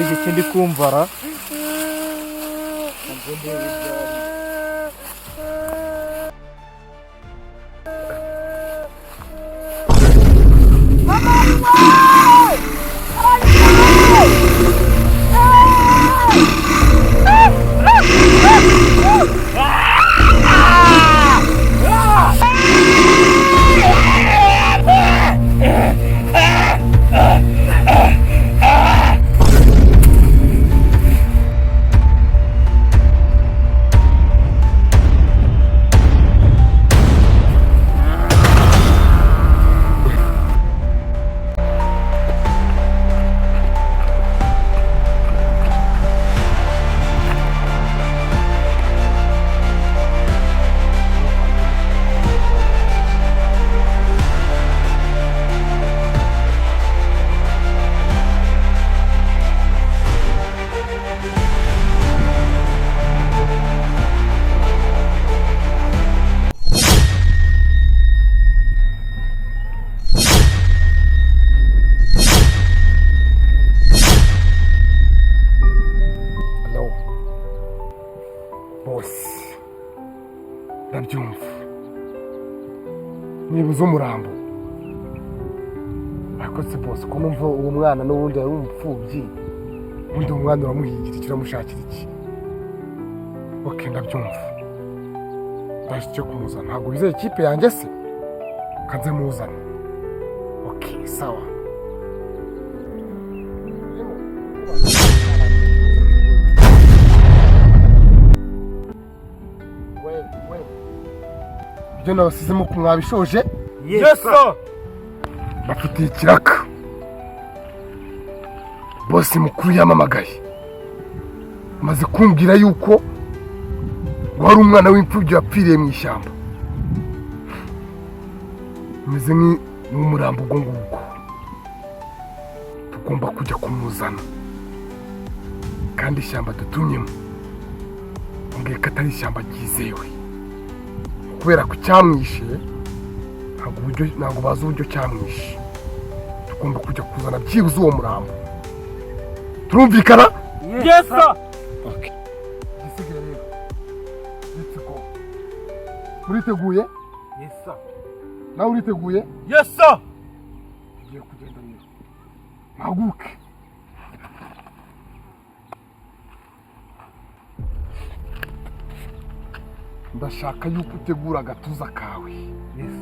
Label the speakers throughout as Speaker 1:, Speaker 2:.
Speaker 1: n'ibiki ndi kumvara ndabyumva nibuze umurambo akotse bose ko numva uwo mwana n'ubundi ari umupfubyi undi umwana uramuhigira icyo uramushakira iki ndabyumva ndashye cyo kumuzana ntabwo bizeye ikipe yanjye se kanze muzana sawa ibyo nabasizemo ko mwabishoje
Speaker 2: yes sir
Speaker 1: bafitiye ikiraka bose mukuru yamamagaye amaze kumbwira yuko wari umwana w'imfubyi yapfiriye mu ishyamba umeze nk'umurambo ubwo ngubwo tugomba kujya kumuzana kandi ishyamba dutumyemo mbwiye ko atari ishyamba ryizewe kubera ko cyamwishe ntabwo bazi uburyo cyamwishe tugomba kujya kuzana byibuze uwo murambo turumvikana
Speaker 2: yes sir
Speaker 1: gisigaye rero nitsiko uriteguye
Speaker 2: yes sir
Speaker 1: nawe uriteguye
Speaker 2: yes sir
Speaker 1: tugiye kugenda rero mpaguke ndashaka yuko utegura agatuza kawe
Speaker 2: yes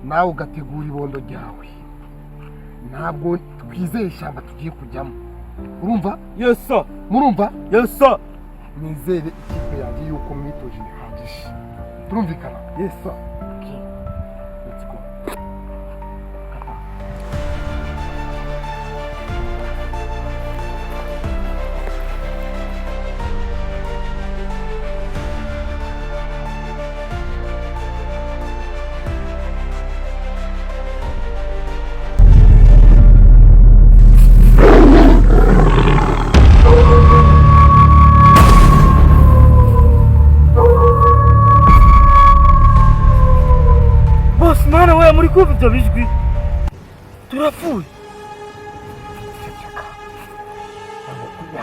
Speaker 1: nawe ugategura ibondo ryawe ntabwo twizeye ishyamba tugiye kujyamo urumva
Speaker 2: yes sir
Speaker 1: murumva
Speaker 2: yes sir
Speaker 1: nizere ikipe yanjye yuko mwitoje bihagije turumvikana
Speaker 2: yes sir
Speaker 1: let's go
Speaker 2: muri kumva ibyo bijwi turapfuye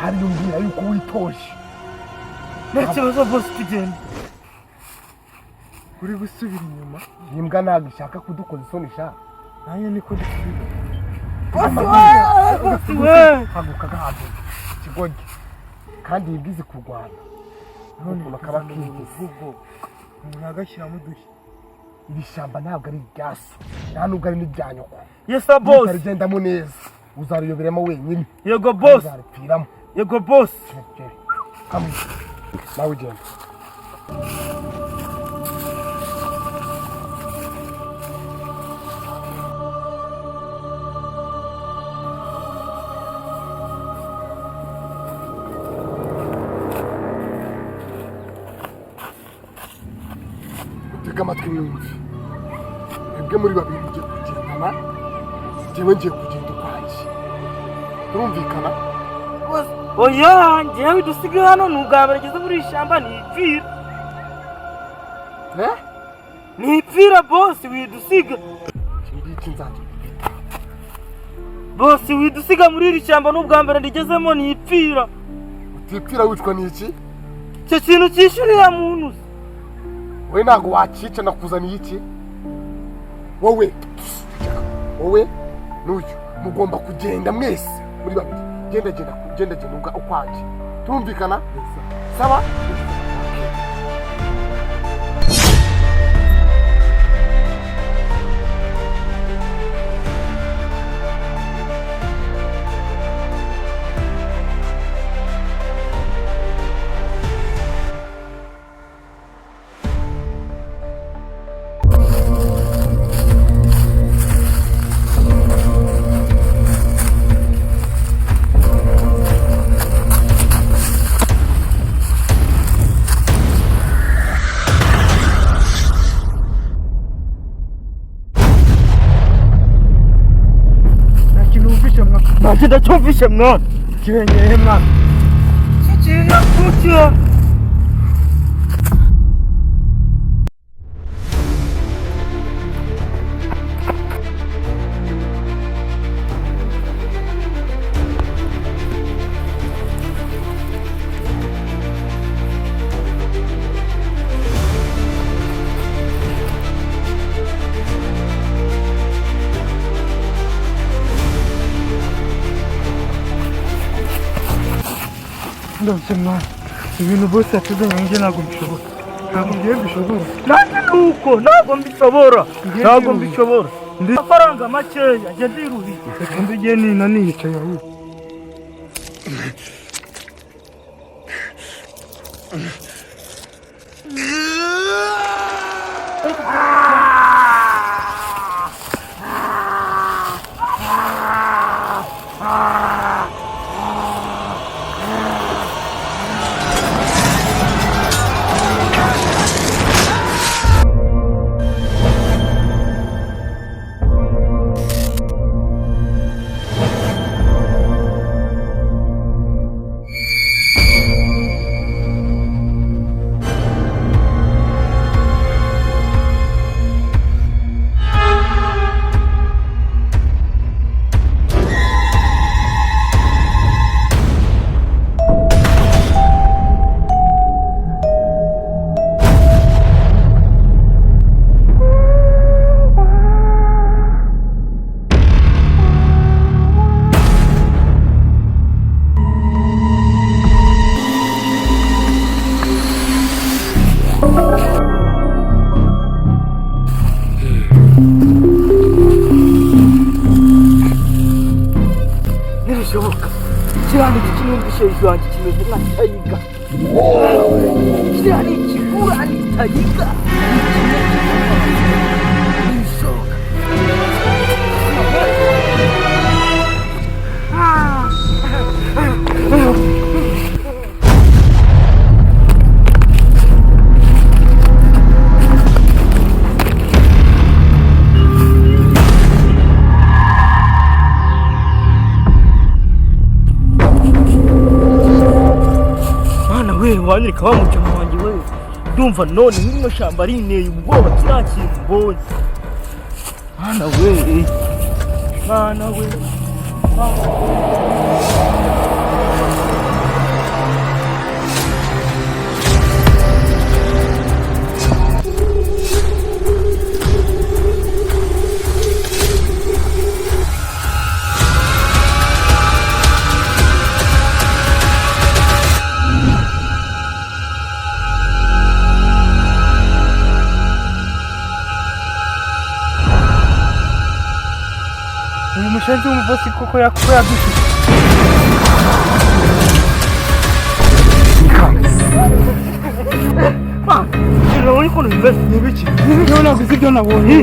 Speaker 1: hari umbwira yuko witoje
Speaker 2: nta kibazo bose tugenda
Speaker 1: uri gusubira inyuma imbwa ntabwo ishaka kudukoza isoni sha
Speaker 2: nanjye niko dusubira
Speaker 1: bose we haguka gahaje kigoge kandi yibwize kurwana none bakaba kigeze
Speaker 2: umuntu agashyiramo udushya
Speaker 1: iri shyamba ntabwo ari iryaso nta nubwo ari n'irya nyoko
Speaker 2: yes sir boss
Speaker 1: utarigendamo neza uzariyoberamo wenyine
Speaker 2: yego boss
Speaker 1: uzaripfiramo
Speaker 2: yego boss
Speaker 1: hamwe nawe ugenda utega amatwi mwumve mwebwe muri babiri mugiye kugendana njyewe ngiye kugenda ukwanjye turumvikana
Speaker 2: oya njyewe dusige hano ni ubwa mbere ngeze muri iri shyamba nipfira nipfira boss widusiga
Speaker 1: iki ngiki nzajya
Speaker 2: Bose widusiga muri iri shyamba n'ubwa mbere ndigezemo nipfira.
Speaker 1: Utipfira wicwa n'iki?
Speaker 2: Icyo kintu cyishuriye muntu.
Speaker 1: We ntago wakica nakuzaniye iki? Wowe n'uyu mugomba kugenda mwese muri babiri. Genda ukwanje. Tumvikana? Saba?
Speaker 2: Nagenda cyumvishe mwana. Kirengeye mwana. Kikiri kucyo. Ndabyo mwana, ibintu bose yatuzanye njye ntabwo mbishobora. Ntabwo ngiye mbishobora. Nanjye nuko ntabwo mbishobora. Ntabwo mbishobora. Ndi amafaranga makeya njye ndiruhiye. Reka mbijye nina niyicaye ahubwo. Hejuru yanjye kimeze nk'atayiga. Kiriya ni ikigura n'itayiga. Ntibishoboka. Wanyereka wa mujama wanjye we. Ndumva none nk'ino shyamba rineye ubwoba kiriya kintu mbonye. Mwana we. Mwana we. Umushenzi w'umubosi koko yadushije. Urabona ukuntu bimeze? Ni ibiki? Niba naguze ibyo nabonye.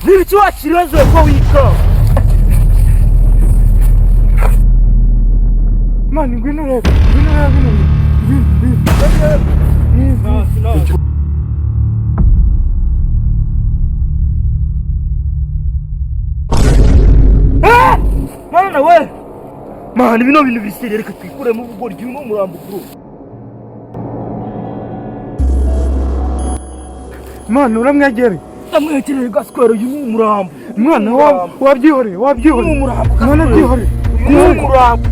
Speaker 2: N'ibiki wakiribazo ko wika mani ngwino rero Mana we mani bino bintu bisire reka twikure mu bugoryi no murambo kuro Mana uramwegere amwegereye gaswero y'umurambo mwana wabyihore mwana byihore umurambo